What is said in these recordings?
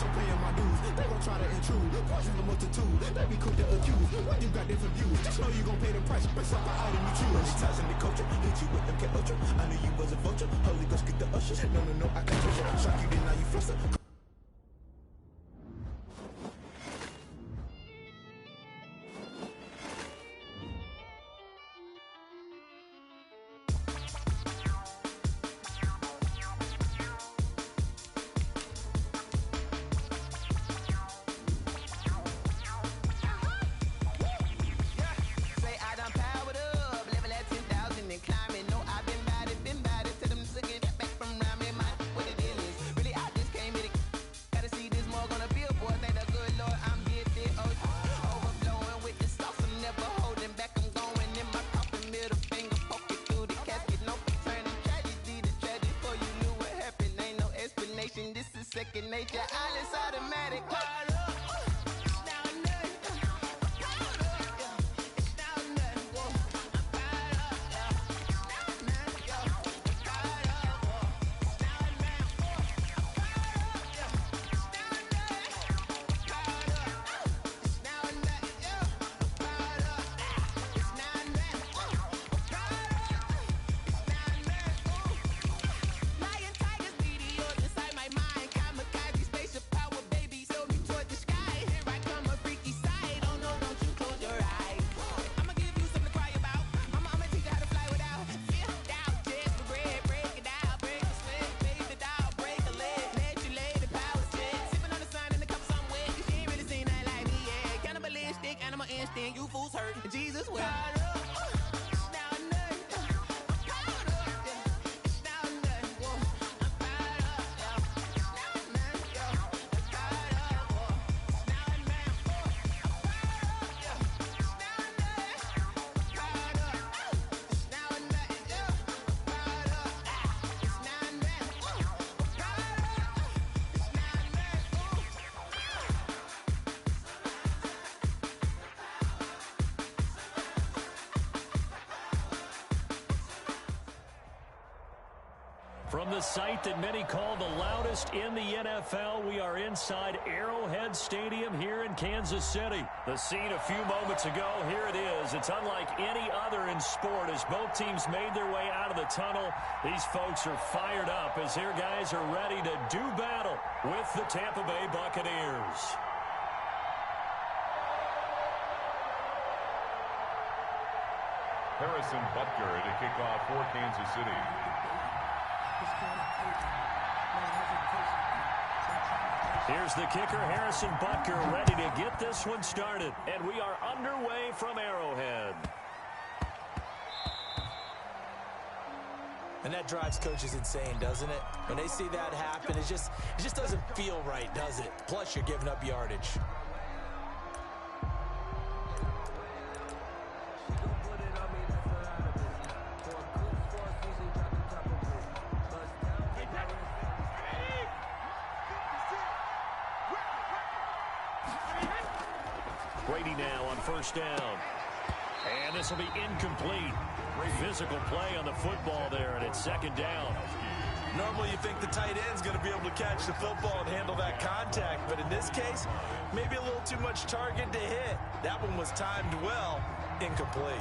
I'm paying my dues. They gon' try to intrude, poison the multitude. They be quick to accuse when you got different views. Just know you gon' pay the price based off the item you choose. Many times in the culture, hit you with MK Ultra. I knew you was a vulture. Holy Ghost get the usher. No, I can't touch you. Shock you, then now you fluster. Second nature, all is automatic. You fools hurt. Jesus will. From the site that many call the loudest in the NFL, we are inside Arrowhead Stadium here in Kansas City. The scene a few moments ago, here it is. It's unlike any other in sport as both teams made their way out of the tunnel. These folks are fired up as their guys are ready to do battle with the Tampa Bay Buccaneers. Harrison Butker to kick off for Kansas City. Here's the kicker, Harrison Butker, ready to get this one started. And we are underway from Arrowhead. And that drives coaches insane, doesn't it? When they see that happen, it just doesn't feel right, does it? Plus, you're giving up yardage. Brady now on first down. And this will be incomplete. Physical play on the football there, and it's second down. Normally you think the tight end's going to be able to catch the football and handle that contact, but in this case, maybe a little too much target to hit. That one was timed well, incomplete.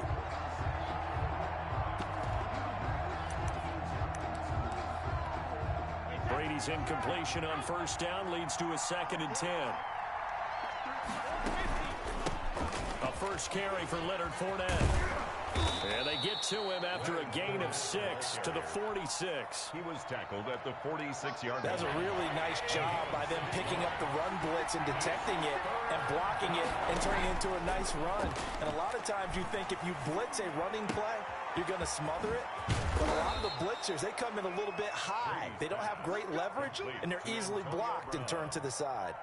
Brady's incompletion on first down leads to a 2nd and 10. A first carry for Leonard Fournette. And they get to him after a gain of 6 to the 46. He was tackled at the 46-yard line. That's a really nice job by them picking up the run blitz and detecting it and blocking it and turning it into a nice run. And a lot of times you think if you blitz a running play, you're going to smother it. But a lot of the blitzers, they come in a little bit high. They don't have great leverage, and they're easily blocked and turned to the side.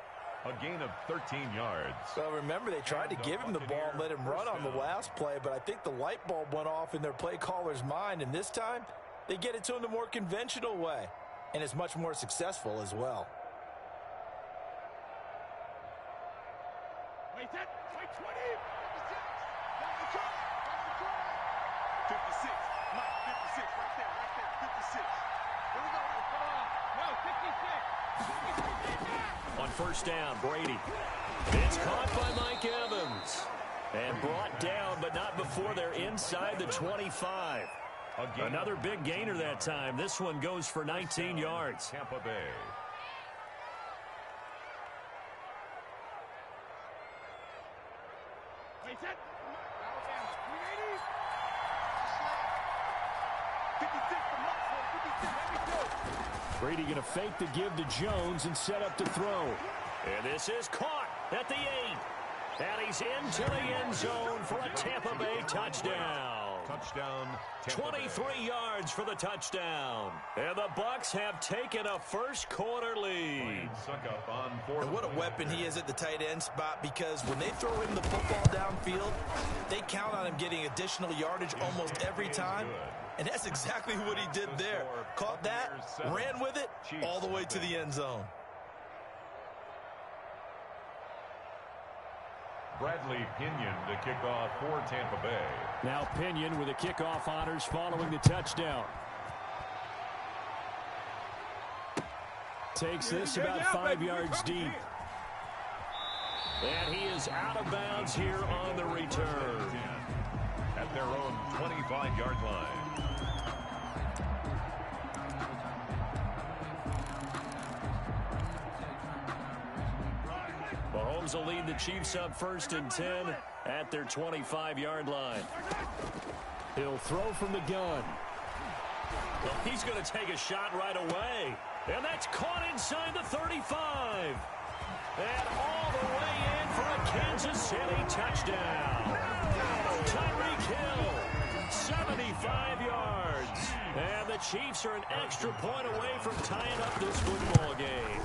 A gain of 13 yards. Well, remember, they tried to give him the ball and let him run on the last play, but I think the light bulb went off in their play caller's mind, and this time they get it to him the more conventional way, and it's much more successful as well. Wait, 20. 56. Mike, 56. Right there. 56. Here we go. Come on. No, 56. On first down, Brady. It's caught by Mike Evans. And brought down, but not before they're inside the 25. Another big gainer that time. This one goes for 19 yards. Tampa Bay. Brady going to fake the give to Jones and set up to throw. And this is caught at the 8. And he's into the end zone for a Tampa Bay touchdown. Touchdown, Tampa 23 Bay. yards for the touchdown. And the Bucs have taken a first-quarter lead. And what a weapon he is at the tight end spot, because when they throw him the football downfield, they count on him getting additional yardage almost every time. And that's exactly what he did there. Caught that, ran with it, all the way to the end zone. Bradley Pinion to kick off for Tampa Bay. Now Pinion with the kickoff honors following the touchdown. Takes this about 5 yards deep. And he is out of bounds here on the return. At their own 25-yard line. Mahomes will lead the Chiefs up 1st and 10 at their 25-yard line. He'll throw from the gun. Well, he's going to take a shot right away. And that's caught inside the 35. And all the way in for a Kansas City touchdown. Tyreek Hill, 75 yards. And the Chiefs are an extra point away from tying up this football game.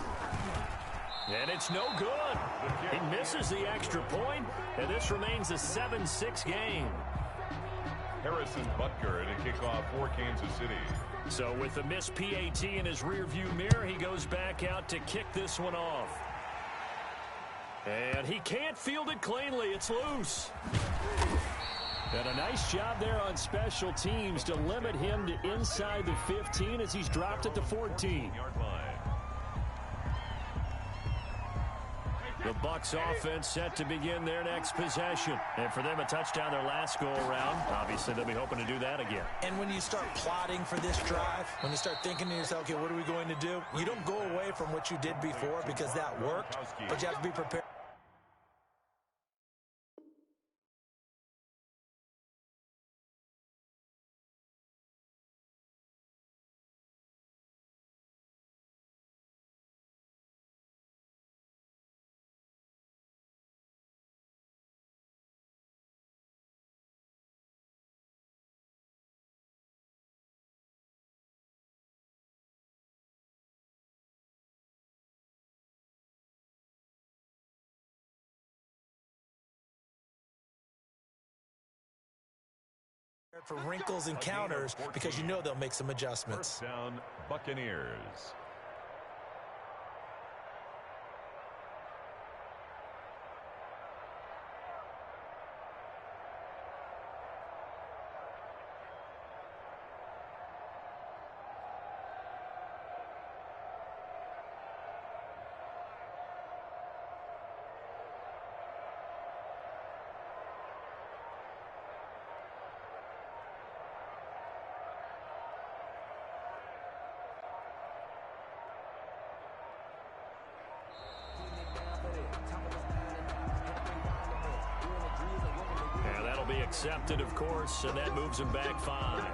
And it's no good. He misses the extra point, and this remains a 7-6 game. Harrison Butker to kick off for Kansas City. So with the missed PAT in his rearview mirror, he goes back out to kick this one off. And he can't field it cleanly. It's loose. And a nice job there on special teams to limit him to inside the 15 as he's dropped at the 14. The Bucs offense set to begin their next possession. And for them, a touchdown their last go-around. Obviously, they'll be hoping to do that again. And when you start plotting for this drive, when you start thinking to yourself, okay, what are we going to do? You don't go away from what you did before because that worked, but you have to be prepared. For wrinkles and counters because you know they'll make some adjustments. First down, Buccaneers. Be accepted, of course, and that moves him back 5.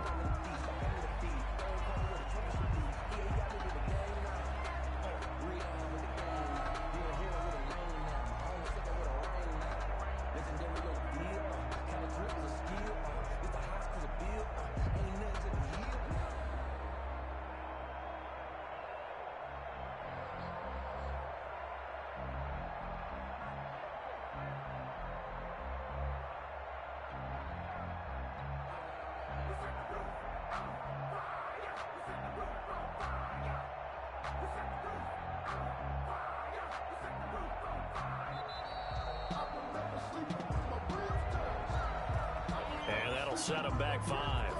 Set him back 5.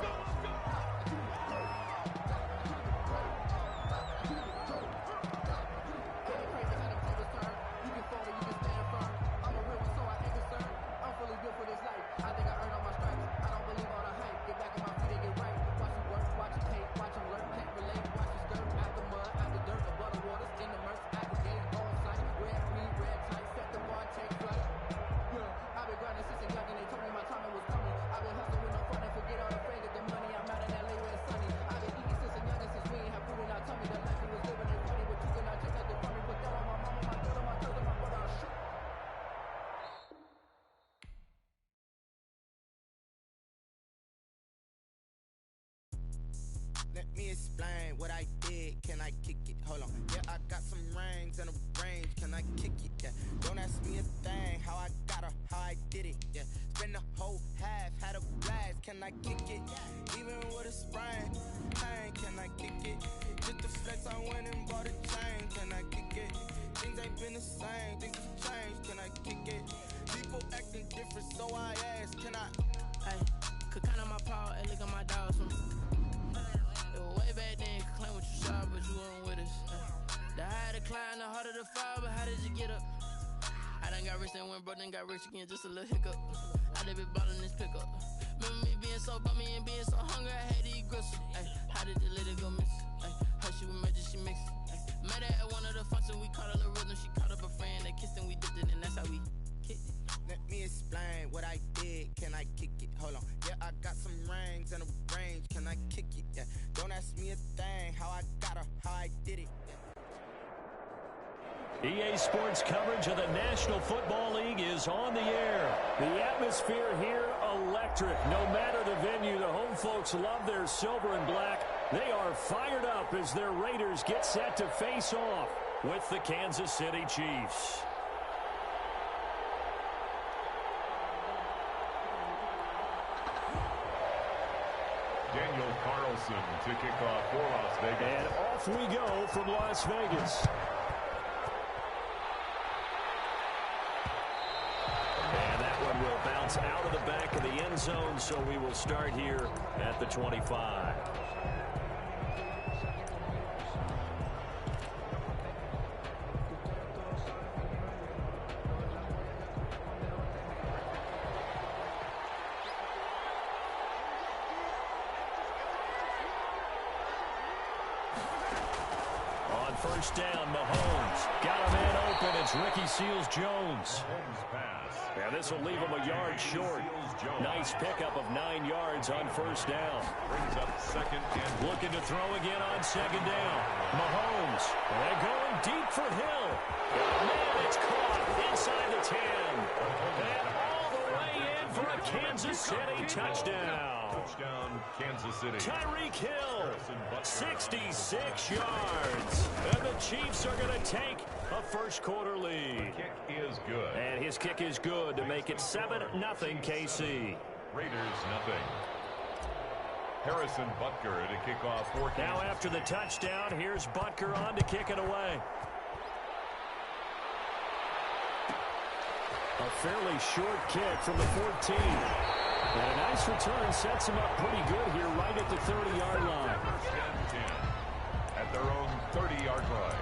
explain what I did. Can I kick it? Hold on. Yeah, I got some rings and a range. Can I kick it? Yeah. Don't ask me a thing. How I got her, how I did it. Yeah. Spend the whole half, had a blast. Can I kick it? Even with a sprain. Hey, can I kick it? Just the flex, I went and bought a chain. Can I kick it? Things ain't been the same. Things have changed. Can I kick it? People acting different, so I asked. Can I? Hey, could count on my power and look at my dogs from. It was way back then, could claim what you saw, but you weren't with us. The higher the climb, the harder the fall, but how did you get up? I done got rich and went broke, then got rich again, just a little hiccup. I done been ballin' this pickup. Remember me being so bummy and being so hungry, I had to eat gristle. Ay, how did the lady go miss? Ay, her she was magic, she mixed. Met her at one of the functions, we caught a little rhythm, she caught up a friend, they kissed and we dipped it, and that's how we kicked it. Let me explain what I did. Can I kick it? Hold on. Yeah, I got some rings and a range. Can I kick it? Yeah. Don't ask me a thing. How I got her, how I did it. EA Sports coverage of the National Football League is on the air. The atmosphere here, electric. No matter the venue, the home folks love their silver and black. They are fired up as their Raiders get set to face off with the Kansas City Chiefs. Daniel Carlson to kick off for Las Vegas. And off we go from Las Vegas. And that one will bounce out of the back of the end zone, so we will start here at the 25. First down, Mahomes. Got a man open. It's Ricky Seals-Jones. And this will leave him a yard short. Nice pickup of 9 yards on first down. Brings up second and looking to throw again on second down. Mahomes. And going deep for Hill. Man, it's caught inside the 10. And all the way in for a Kansas City touchdown. Touchdown, Kansas City. Tyreek Hill, 66 yards. And the Chiefs are going to take a first quarter lead. The kick is good. And his kick is good to make it 7-0 KC. Raiders nothing. Harrison Butker to kick off for Kansas. Now after the touchdown, here's Butker on to kick it away. A fairly short kick from the 14. And a nice return sets him up pretty good here right at the 30-yard line. First and 10 at their own 30-yard line.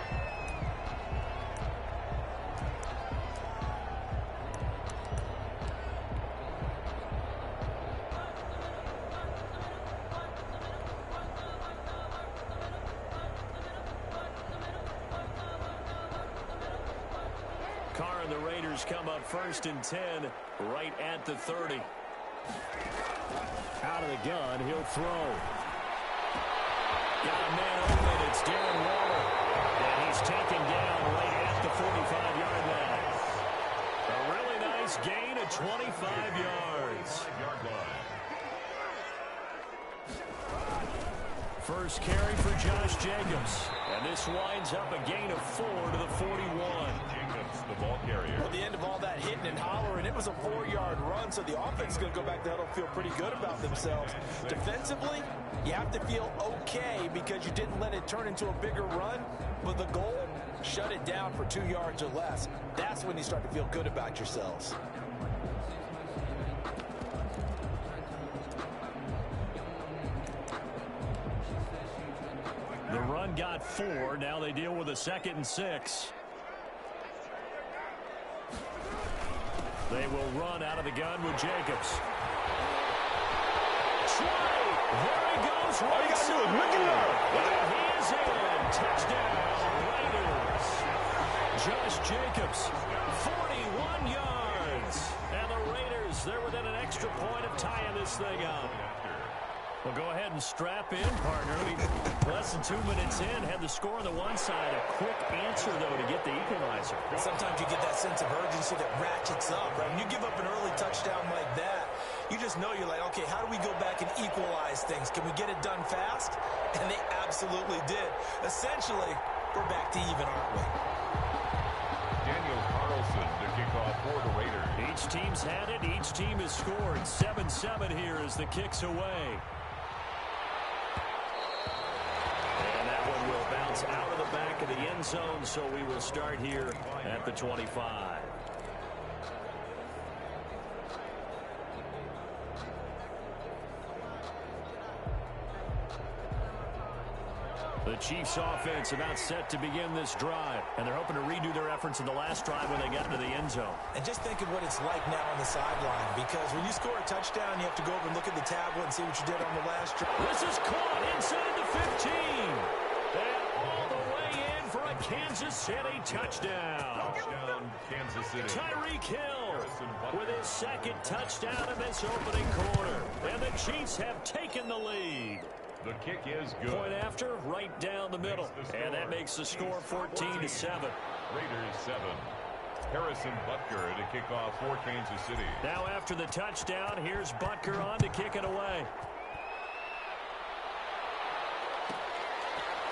Carr and the Raiders come up first and 10 right at the 30. Out of the gun, he'll throw. Got a man open, it's Darren Waller. And he's taken down right at the 45-yard line. A really nice gain of 25 yards. First carry for Josh Jacobs. And this winds up a gain of 4 to the 41. The ball carrier. Well, the end of all that hitting and hollering, it was a 4-yard run, so the offense is going to go back to huddle, feel pretty good about themselves. Defensively, you have to feel okay because you didn't let it turn into a bigger run, but the goal, shut it down for 2 yards or less. That's when you start to feel good about yourselves. The run got 4. Now they deal with a 2nd and 6. They will run out of the gun with Jacobs. Trey! There he goes. All you got to do is look it up. And he is in. Touchdown, Raiders. Josh Jacobs, 41 yards. And the Raiders, they're within an extra point of tying this thing up. Well, go ahead and strap in, partner. Less than 2 minutes in, had the score on the one side. A quick answer, though, to get the equalizer. Sometimes you get that sense of urgency that ratchets up, right? When you give up an early touchdown like that, you just know you're like, okay, how do we go back and equalize things? Can we get it done fast? And they absolutely did. Essentially, we're back to even, aren't we? Daniel Carlson to kick off for the Raiders. Each team's had it. Each team has scored. 7-7 here as the kick's away. And that one will bounce out of the back of the end zone, so we will start here at the 25. The Chiefs offense about set to begin this drive, and they're hoping to redo their efforts in the last drive when they got into the end zone. And just think of what it's like now on the sideline, because when you score a touchdown, you have to go over and look at the tablet and see what you did on the last drive. This is caught inside the 15. And all the way in for a Kansas City touchdown. Touchdown, Kansas City. Tyreek Hill with his second touchdown in this opening quarter. And the Chiefs have taken the lead. The kick is good. Point after, right down the middle. And that makes the score 14-7. Raiders 7. Harrison Butker to kick off for Kansas City. Now after the touchdown, here's Butker on to kick it away.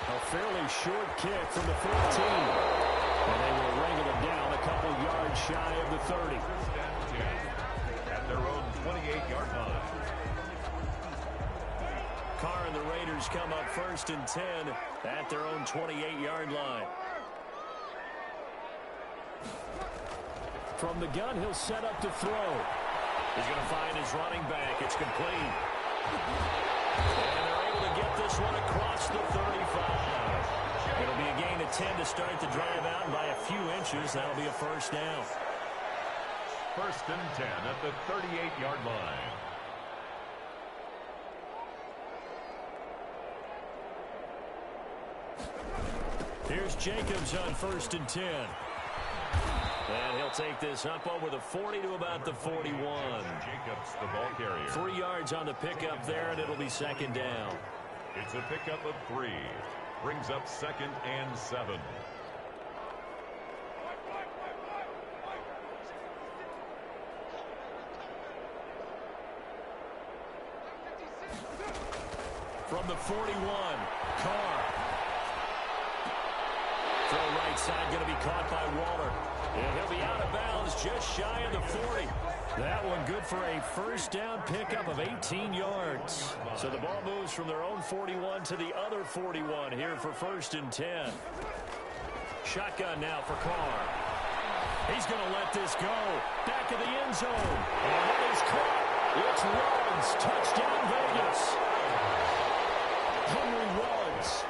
A fairly short kick from the 15. And they will wrangle it down a couple yards shy of the 30. First and 10 at their own 28-yard line. Carr and the Raiders come up first and 10 at their own 28-yard line. From the gun, he'll set up to throw. He's going to find his running back. It's complete. And they're able to get this one across the 35. It'll be a gain of 10 to start the drive out, and by a few inches, that'll be a first down. First and 10 at the 38-yard line. Here's Jacobs on first and 10. And he'll take this up over the 40 to about the 41. Jacobs, the ball carrier. 3 yards on the pickup there, and it'll be second down. It's a pickup of 3. Brings up second and 7. From the 41, Carr. Throw right side, going to be caught by Waller. And he'll be out of bounds just shy of the 40. That one good for a first down pickup of 18 yards. So the ball moves from their own 41 to the other 41 here for first and 10. Shotgun now for Carr. He's going to let this go. Back of the end zone. And it is caught. It's Ruggs. Touchdown Vegas. Henry Ruggs.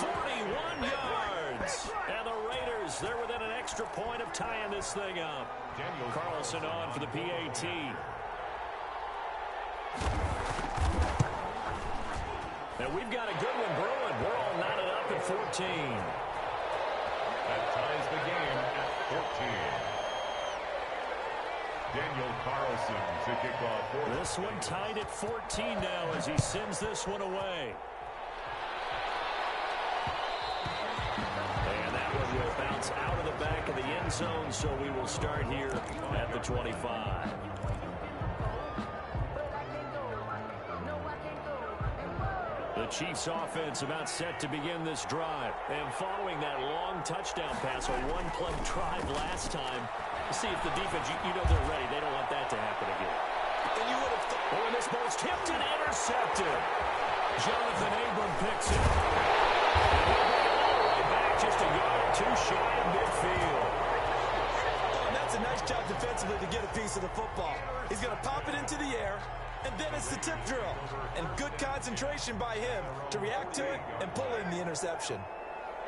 41 yards. And the Raiders, they're within an extra point of tying this thing up. Carlson on for the PAT. And we've got a good one brewing. We're all knotted up at 14. That ties the game at 14. Daniel Carlson to kick off for this one tied at 14 now as he sends this one away. And that one will bounce out of the back of the end zone, so we will start here at the 25. The Chiefs offense about set to begin this drive. And following that long touchdown pass, a one-play drive last time, see if the defense, you know they're ready. They don't want that to happen again. And you would have thought. Oh, and this ball's tipped and intercepted. Jonathan Abram picks it. All the way back just a yard or two shy of midfield. And that's a nice job defensively to get a piece of the football. He's going to pop it into the air, and then it's the tip drill. And good concentration by him to react to it and pull in the interception.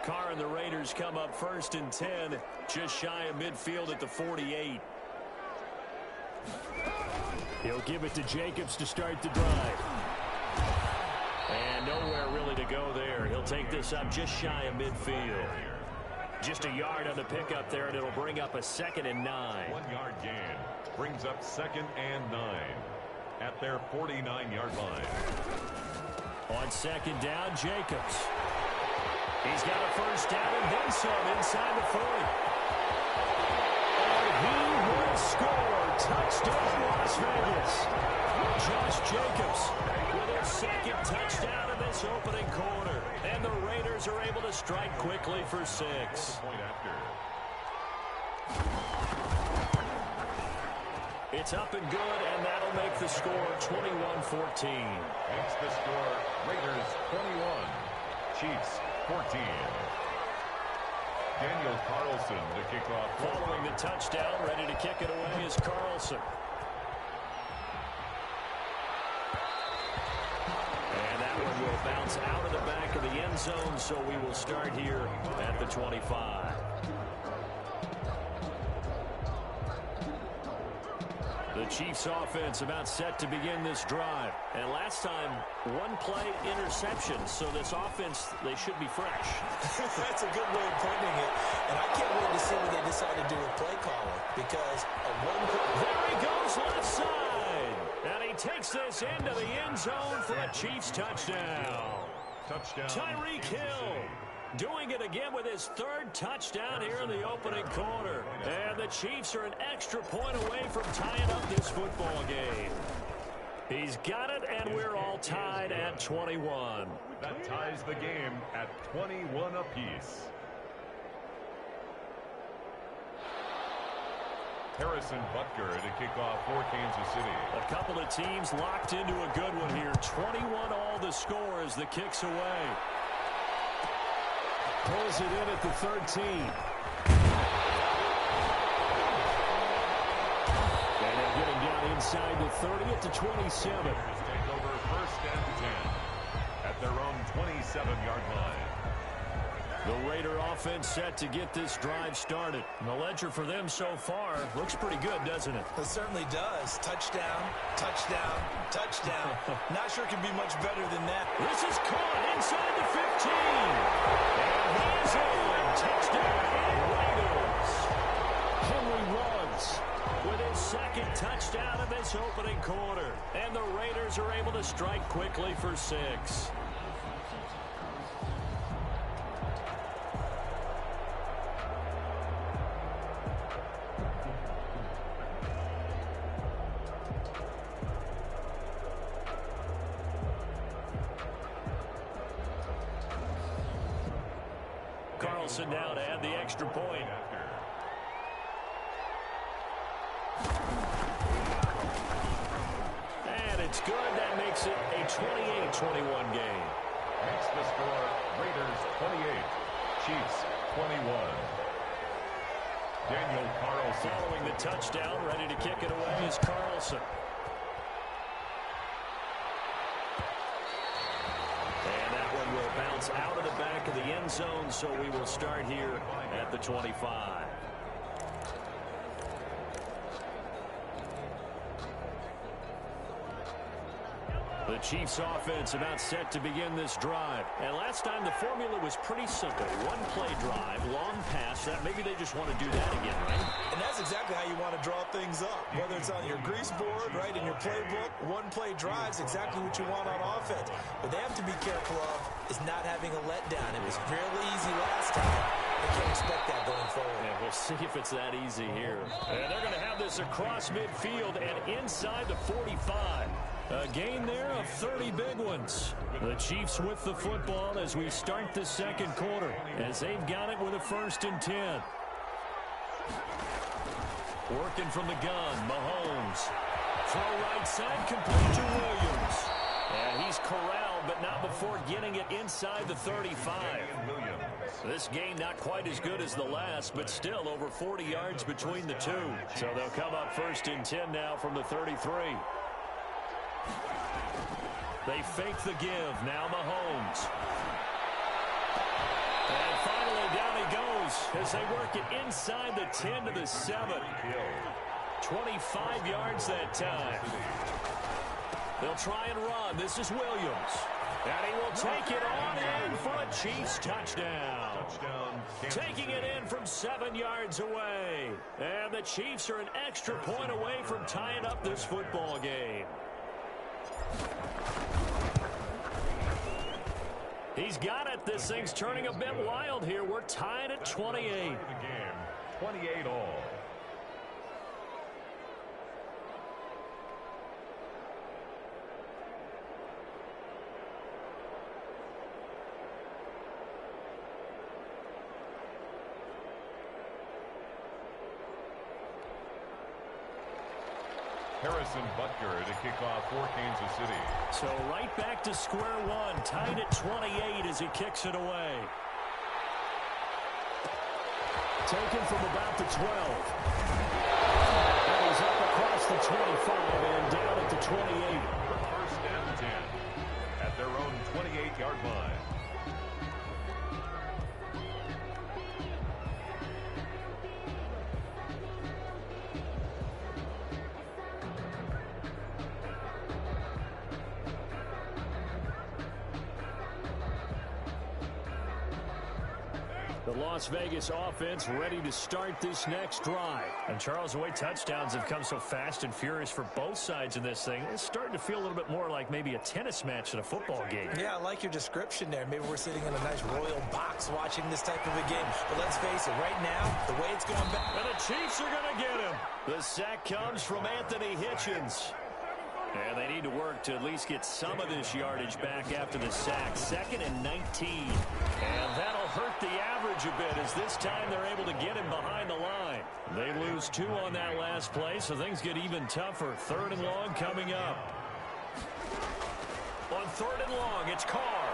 Carr and the Raiders come up first and 10, just shy of midfield at the 48. He'll give it to Jacobs to start the drive. And nowhere really to go there. He'll take this up just shy of midfield. Just a yard on the pickup there, and it'll bring up a second and 9. 1 yard gain. Brings up second and 9 at their 49-yard line. On second down, Jacobs. He's got a first down and then some inside the 40. And he will will score. Touchdown, Las Vegas. Josh Jacobs with his second touchdown in this opening quarter. And the Raiders are able to strike quickly for 6. It's up and good, and that'll make the score 21-14. Makes the score Raiders 21, Chiefs 14. Daniel Carlson to kick off. Following the touchdown, ready to kick it away is Carlson. And that one will bounce out of the back of the end zone, so we will start here at the 25. The Chiefs offense about set to begin this drive. And last time, one play interception. So this offense, they should be fresh. That's a good way of putting it. And I can't wait to see what they decide to do with play calling. Because a there he goes left side. And he takes this into the end zone for a Chiefs touchdown. Tyreek Hill doing it again with his third touchdown here in the opening quarter. And the Chiefs are an extra point away from tying up this football game. He's got it, and we're all tied at 21. That ties the game at 21 apiece. Harrison Butker to kick off for Kansas City. A couple of teams locked into a good one here. 21 all the score as the kick's away. Pulls it in at the 13. And they'll get him down inside the 30 at the 27. Take over 1st and 10 at their own 27-yard line. The Raider offense set to get this drive started. And the ledger for them so far looks pretty good, doesn't it? It certainly does. Touchdown, touchdown, touchdown. Not sure it can be much better than that. This is caught inside the 15. And he is in. Touchdown, Raiders. Henry Ruggs with his second touchdown in this opening quarter. And the Raiders are able to strike quickly for 6. Carlson now to add the extra point. And it's good. That makes it a 28-21 game. Makes the score Raiders 28, Chiefs 21. Daniel Carlson. Following the touchdown, ready to kick it away is Carlson. And that one will bounce out of the back of the end zone, so we will start here at the 25. The Chiefs offense about set to begin this drive. And last time the formula was pretty simple. One play drive, long pass. Maybe they just want to do that again, right? And that's exactly how you want to draw things up. Whether it's on your grease board, right, in your playbook, one play drive is exactly what you want on offense. What they have to be careful of is not having a letdown. It was fairly easy last time. They can't expect that going forward. Yeah, we'll see if it's that easy here. And they're going to have this across midfield and inside the 45. A gain there of 30 big ones. The Chiefs with the football as we start the second quarter, as they've got it with a 1st and 10. Working from the gun, Mahomes. Throw right side, complete to Williams. And he's corralled, but not before getting it inside the 35. This game not quite as good as the last, but still over 40 yards between the two. So they'll come up 1st and 10 now from the 33. They fake the give. Now Mahomes. And finally down he goes as they work it inside the 10 to the 7. 25 yards that time. They'll try and run. This is Williams. And he will take it on in for a Chiefs touchdown. Taking it in from 7 yards away. And the Chiefs are an extra point away from tying up this football game. He's got it. This thing's turning a bit wild here. We're tied at 28. 28 all. Harrison Butker to kick off for Kansas City. So right back to square one, tied at 28 as he kicks it away. Taken from about the 12. That is up across the 25 and down at the 28. First and 10 at their own 28-yard line. The Las Vegas offense ready to start this next drive. And Charles, the way touchdowns have come so fast and furious for both sides in this thing, it's starting to feel a little bit more like maybe a tennis match than a football game. Yeah, I like your description there. Maybe we're sitting in a nice royal box watching this type of a game. But let's face it, right now, the way it's going back. And the Chiefs are going to get him. The sack comes from Anthony Hitchens. And they need to work to at least get some of this yardage back after the sack. 2nd and 19. And that'll hurt the average a bit as this time they're able to get him behind the line. They lose 2 on that last play, so things get even tougher. 3rd and long coming up. On 3rd and long, it's Carr.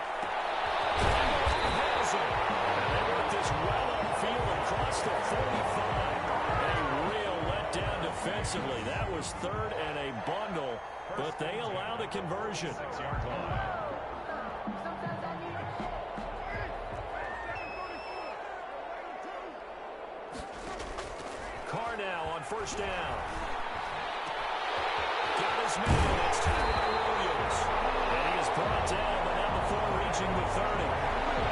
Has him. And they work this well upfield across the 45. A real letdown defensively. That was 3rd and a bundle. But they allow the conversion. 6-yard line. Carr now on 1st down. Got his man. It's Tyrell Williams. And he is brought down, but not before reaching the 30.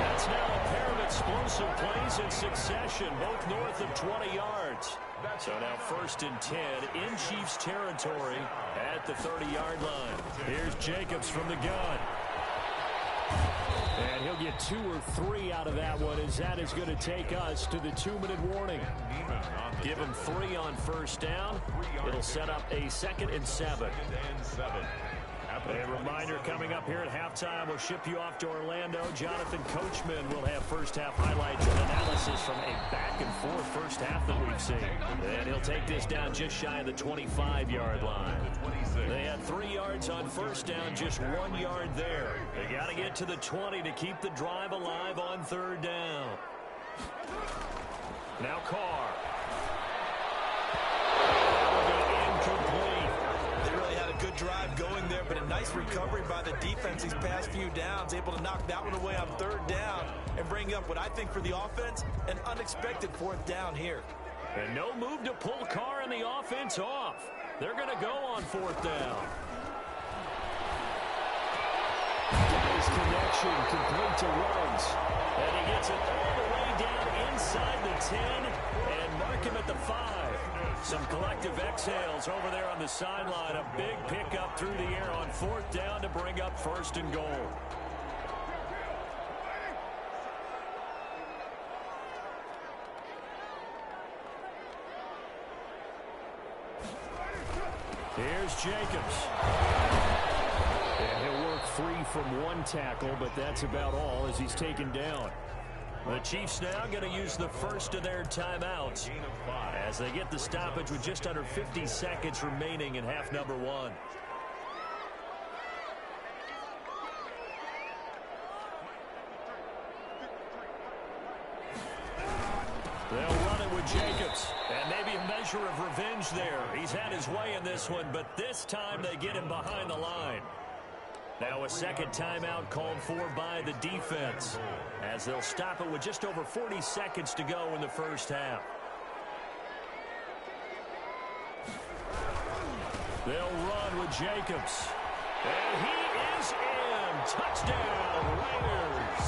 That's now a pair of explosive plays in succession, both north of 20 yards. So now 1st and 10 in Chiefs territory at the 30-yard line. Here's Jacobs from the gun. And he'll get 2 or 3 out of that one as that is going to take us to the 2-minute warning. Give him 3 on 1st down. It'll set up a 2nd and 7. A reminder coming up here at halftime, we'll ship you off to Orlando. Jonathan Coachman will have first half highlights and analysis from a back-and-forth first half that we've seen. And he'll take this down just shy of the 25-yard line. They had 3 yards on 1st down, just 1 yard there. They got to get to the 20 to keep the drive alive on 3rd down. Now Carr. Good drive going there, but a nice recovery by the defense these past few downs, able to knock that one away on 3rd down and bring up what I think for the offense, an unexpected 4th down here. And no move to pull Carr and the offense off. They're going to go on 4th down. Guy's connection complete to Ruggs. And he gets it all the way down inside the 10 and mark him at the 5. Some collective exhales over there on the sideline. A big pickup through the air on 4th down to bring up 1st and goal. Here's Jacobs. And he'll work free from 1 tackle, but that's about all as he's taken down. The Chiefs now going to use the first of their timeouts as they get the stoppage with just under 50 seconds remaining in half number 1. They'll run it with Jacobs, and maybe a measure of revenge there. He's had his way in this one, but this time they get him behind the line. Now a second timeout called for by the defense as they'll stop it with just over 40 seconds to go in the first half. They'll run with Jacobs. And he is in. Touchdown, Raiders.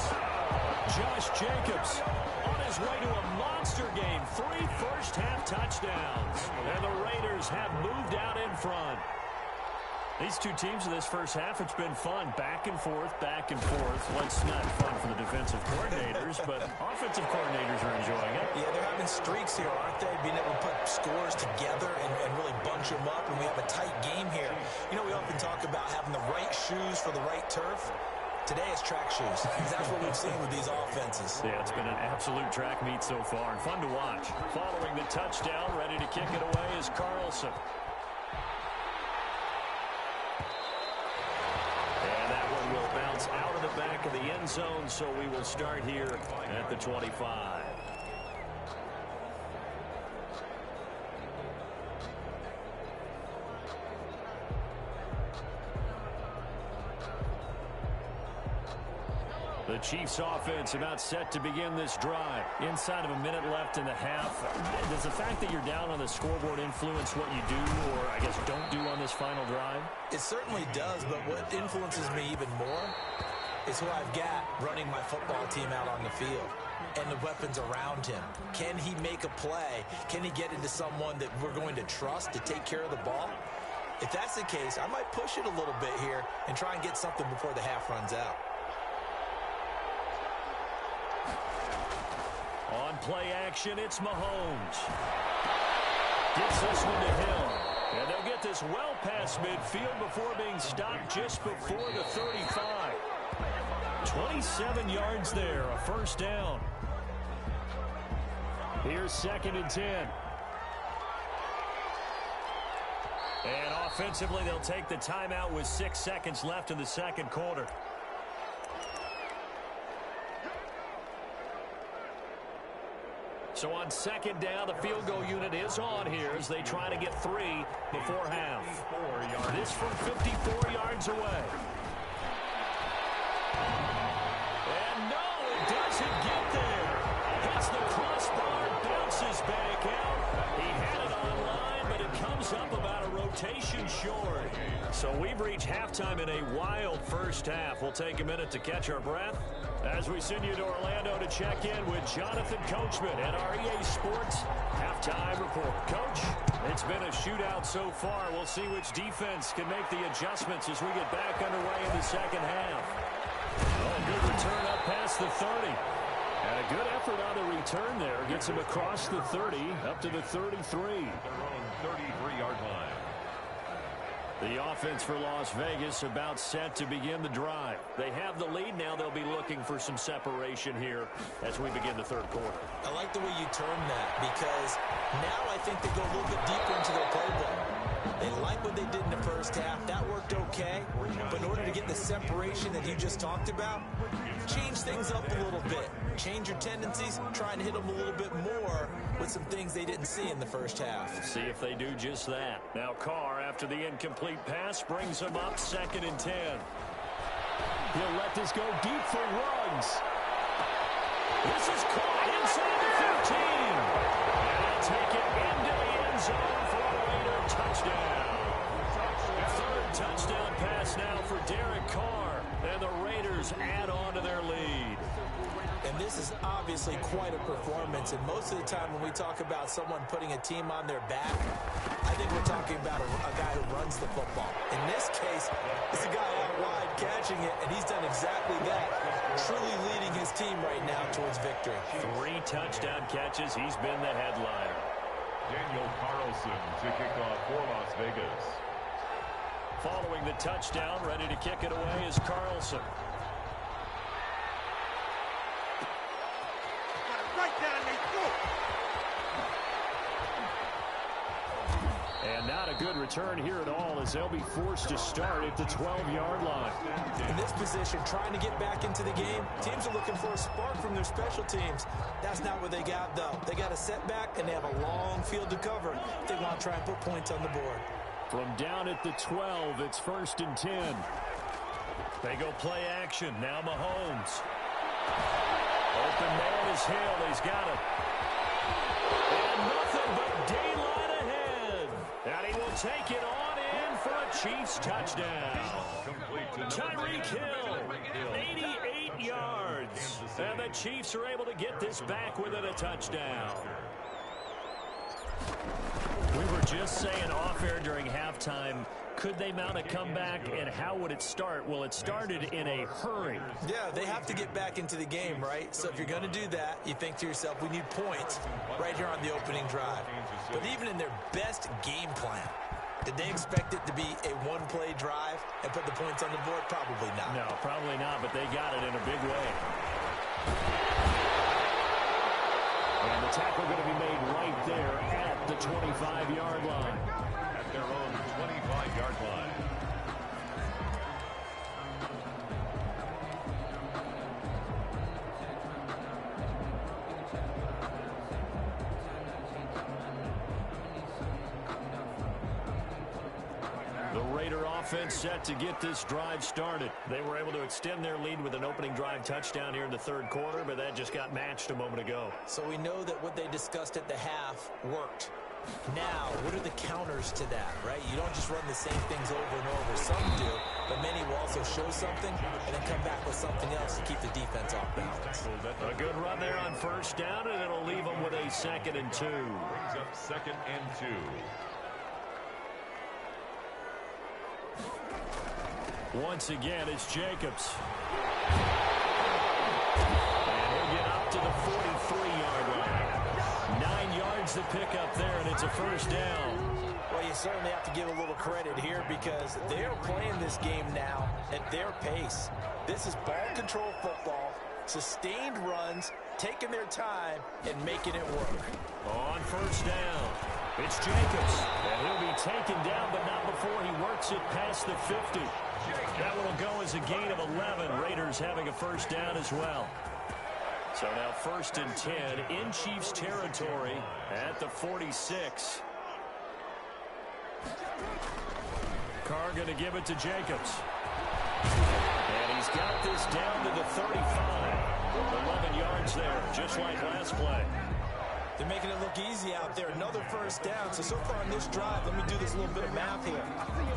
Josh Jacobs on his way to a monster game. 3 first-half touchdowns. And the Raiders have moved out in front. These two teams in this first half, it's been fun. Back and forth, back and forth. Well, it's not fun for the defensive coordinators, but offensive coordinators are enjoying it. Yeah, they're having streaks here, aren't they? Being able to put scores together and really bunch them up, and we have a tight game here. You know, we often talk about having the right shoes for the right turf. Today it's track shoes. That's what we've seen with these offenses. Yeah, it's been an absolute track meet so far, and fun to watch. Following the touchdown, ready to kick it away is Carlson. back of the end zone, so we will start here at the 25. The Chiefs offense about set to begin this drive. Inside of a minute left in the half. Does the fact that you're down on the scoreboard influence what you do, or I guess don't do on this final drive? It certainly does, but what influences me even more is who I've got running my football team out on the field and the weapons around him. Can he make a play? Can he get into someone that we're going to trust to take care of the ball? If that's the case, I might push it a little bit here and try and get something before the half runs out. On play action, it's Mahomes. Gets this one to Hill. And they'll get this well past midfield before being stopped just before the 35. 27 yards there, a first down. Here's 2nd and 10. And offensively, they'll take the timeout with 6 seconds left in the second quarter. So on 2nd down, the field goal unit is on here as they try to get 3 before half. This from 54 yards away. And no, it doesn't get there. Hits the crossbar, bounces back out. He had it online, but it comes up about a rotation short. So we've reached halftime in a wild first half. We'll take a minute to catch our breath as we send you to Orlando to check in with Jonathan Coachman at our EA Sports Halftime Report. Coach, it's been a shootout so far. We'll see which defense can make the adjustments as we get back underway in the second half. Oh, good return up past the 30. And a good effort on the return there. Gets him across the 30 up to the 33. Their own 33-yard line. The offense for Las Vegas about set to begin the drive. They have the lead now. They'll be looking for some separation here as we begin the third quarter. I like the way you term that because now I think they go a little bit deeper into their playbook. They like what they did in the first half. That worked okay. But in order to get the separation that you just talked about, change things up a little bit. Change your tendencies, try and hit them a little bit more with some things they didn't see in the first half. See if they do just that. Now Carr, after the incomplete pass, brings them up 2nd and 10. He'll let this go deep for Ruggs. This is caught inside the 15. And he'll take it into the end zone for a later touchdown. Third touchdown pass now for Derek Carr. And the Raiders add on to their lead. And this is obviously quite a performance. And most of the time when we talk about someone putting a team on their back, I think we're talking about a guy who runs the football. In this case, it's a guy out wide catching it, and he's done exactly that, truly leading his team right now towards victory. 3 touchdown catches. He's been the headliner. Daniel Carlson to kick off for Las Vegas. Following the touchdown, ready to kick it away is Carlson. And not a good return here at all as they'll be forced to start at the 12-yard line. In this position, trying to get back into the game, teams are looking for a spark from their special teams. That's not what they got, though. They got a setback, and they have a long field to cover. They want to try and put points on the board. From down at the 12, it's 1st and 10. They go play action. Now Mahomes. Open man is Hill. He's got it. And nothing but daylight ahead. And he will take it on in for a Chiefs touchdown. Tyreek Hill, 88 yards. And the Chiefs are able to get this back within a touchdown. We were just saying off-air during halftime, could they mount a comeback, and how would it start? Well, it started in a hurry. Yeah, they have to get back into the game, right? So if you're going to do that, you think to yourself, we need points right here on the opening drive. But even in their best game plan, did they expect it to be a one-play drive and put the points on the board? Probably not. No, probably not, but they got it in a big way. And the tackle going to be made right there at the 25-yard line. At their own 25-yard line. offense set to get this drive started. They were able to extend their lead with an opening drive touchdown here in the third quarter, but that just got matched a moment ago. So we know that what they discussed at the half worked. Now, what are the counters to that, right? You don't just run the same things over and over. Some do, but many will also show something and then come back with something else to keep the defense off balance. A good run there on first down, and it'll leave them with a 2nd and 2. Brings up 2nd and 2. Once again, it's Jacobs. And he'll get up to the 43-yard line. 9 yards to pick up there, and it's a first down. Well, you certainly have to give a little credit here because they're playing this game now at their pace. This is ball control football, sustained runs, taking their time, and making it work. On first down, it's Jacobs. And he'll be taken down, but not before he works it past the 50. That one will go as a gain of 11. Raiders having a first down as well. So now 1st and 10 in Chiefs territory at the 46. Carr going to give it to Jacobs. And he's got this down to the 35. 11 yards there, just like last play. They're making it look easy out there. Another first down. So far on this drive, let me do this little bit of math here.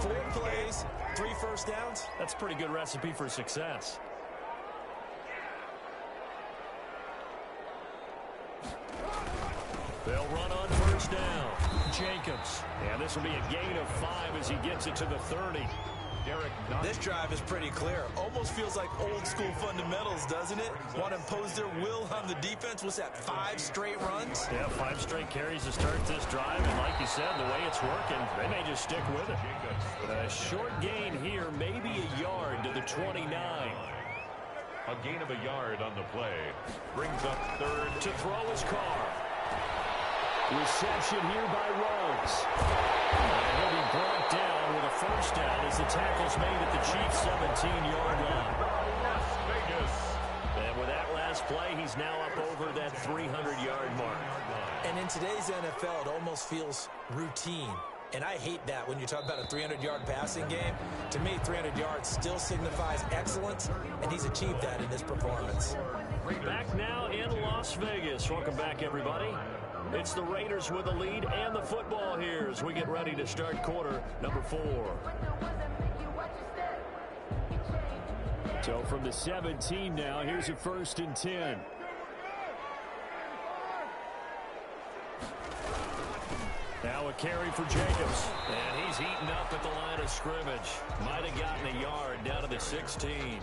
4 plays, 3 first downs. That's a pretty good recipe for success. They'll run on first down. Jacobs. And this will be a gain of 5 as he gets it to the 30. This drive is pretty clear. Almost feels like old school fundamentals, doesn't it? Want to impose their will on the defense. What's that, 5 straight runs? Yeah, 5 straight carries to start this drive. And like you said, the way it's working, they may just stick with it. A short gain here, maybe a yard to the 29. A gain of a yard on the play. Brings up 3rd. To throw his Carr. Reception here by Rhodes. And he'll be brought down with a first down as the tackle's made at the Chiefs' 17-yard line. Las Vegas. And with that last play, he's now up over that 300-yard mark. And in today's NFL, it almost feels routine. And I hate that when you talk about a 300-yard passing game. To me, 300 yards still signifies excellence, and he's achieved that in this performance. Back now in Las Vegas. Welcome back, everybody. It's the Raiders with the lead and the football here as we get ready to start quarter number 4. So from the 17 now, here's a 1st and 10. Now a carry for Jacobs. And he's heating up at the line of scrimmage. Might have gotten a yard down to the 16.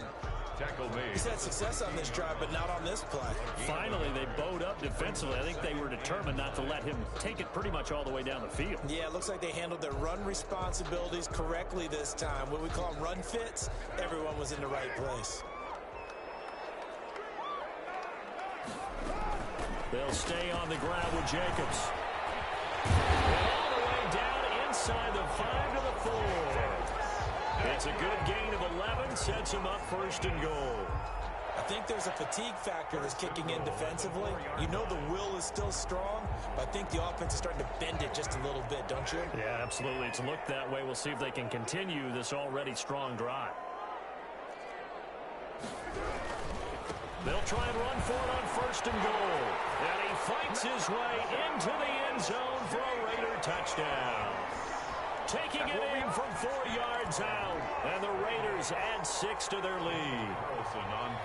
Tackle made. He's had success on this drive, but not on this play. Finally, they bowed up defensively. I think they were determined not to let him take it pretty much all the way down the field. Yeah, it looks like they handled their run responsibilities correctly this time. What we call them run fits, everyone was in the right place. They'll stay on the ground with Jacobs. All the way down inside the 5 to the 4. It's a good gain of 11, sets him up 1st and goal. I think there's a fatigue factor that's kicking in defensively. You know the will is still strong, but I think the offense is starting to bend it just a little bit, don't you? Yeah, absolutely. It's looked that way. We'll see if they can continue this already strong drive. They'll try and run for it on 1st and goal. And he fights his way into the end zone for a Raider touchdown. Taking it in from 4 yards out. And the Raiders add 6 to their lead.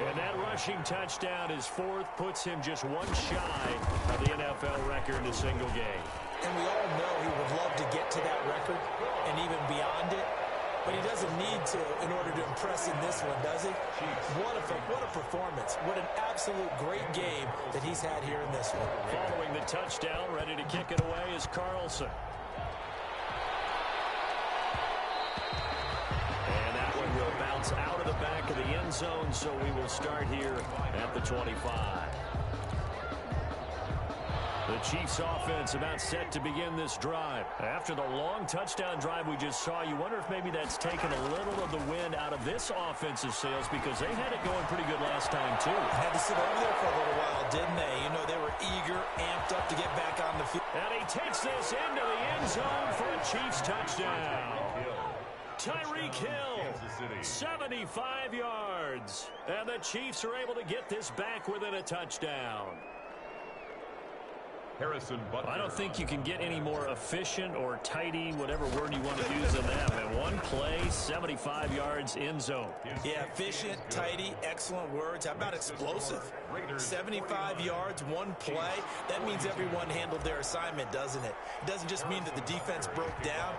And that rushing touchdown is 4th, puts him just 1 shy of the NFL record in a single game. And we all know he would love to get to that record and even beyond it. But he doesn't need to in order to impress in this one, does he? What a performance. What an absolute great game that he's had here in this one. Following the touchdown, ready to kick it away is Carlson. And that one will bounce out of the back of the end zone, so we will start here at the 25. The Chiefs offense about set to begin this drive. After the long touchdown drive we just saw, you wonder if maybe that's taken a little of the wind out of this offensive sails because they had it going pretty good last time too. Had to sit over there for a little while, didn't they? You know, they were eager, amped up to get back on the field. And he takes this into the end zone for a Chiefs touchdown. Tyreek Hill, 75 yards. And the Chiefs are able to get this back within a touchdown. Harrison Butler. I don't think you can get any more efficient or tidy, whatever word you want to use than that. And one play, 75 yards in zone. Yeah, efficient, tidy, excellent words. How about explosive? 75 yards, one play. That means everyone handled their assignment, doesn't it? It doesn't just mean that the defense broke down.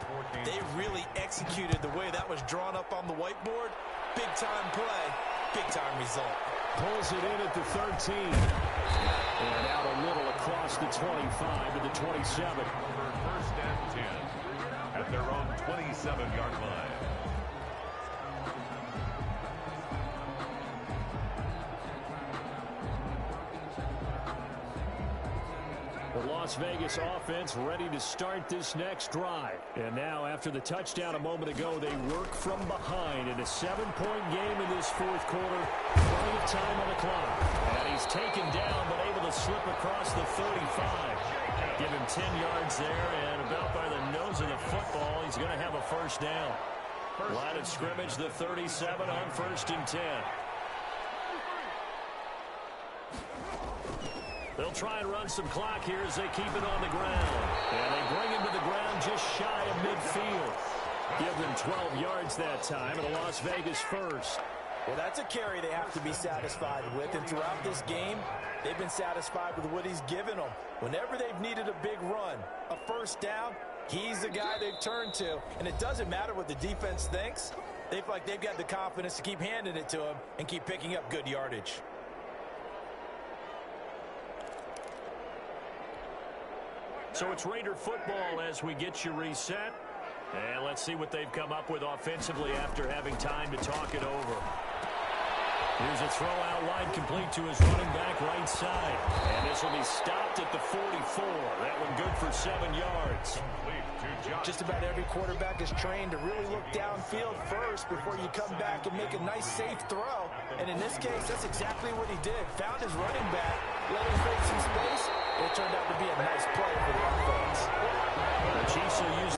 They really executed the way that was drawn up on the whiteboard. Big-time play, big-time result. Pulls it in at the 13. And out a little across the 25 to the 27. First and 10 at their own 27-yard line. The Las Vegas offense ready to start this next drive. And now, after the touchdown a moment ago, they work from behind in a 7-point game in this fourth quarter. Plenty of time on the clock. And he's taken down, but able to slip across the 35. Give him 10 yards there, and about by the nose of the football, he's going to have a first down. Line of scrimmage, the 37 on 1st and 10. They'll try and run some clock here as they keep it on the ground. And they bring him to the ground just shy of midfield. Give them 12 yards that time, and a Las Vegas first. Well, that's a carry they have to be satisfied with. And throughout this game, they've been satisfied with what he's given them. Whenever they've needed a big run, a first down, he's the guy they've turned to. And it doesn't matter what the defense thinks. They feel like they've got the confidence to keep handing it to him and keep picking up good yardage. So it's Raider football as we get you reset. And let's see what they've come up with offensively after having time to talk it over. Here's a throw out wide, complete to his running back right side. And this will be stopped at the 44. That one good for 7 yards. Just about every quarterback is trained to really look downfield first before you come back and make a nice, safe throw. And in this case, that's exactly what he did. Found his running back, let him make some space, and it turned out to be a nice play for the offense. The Chiefs will use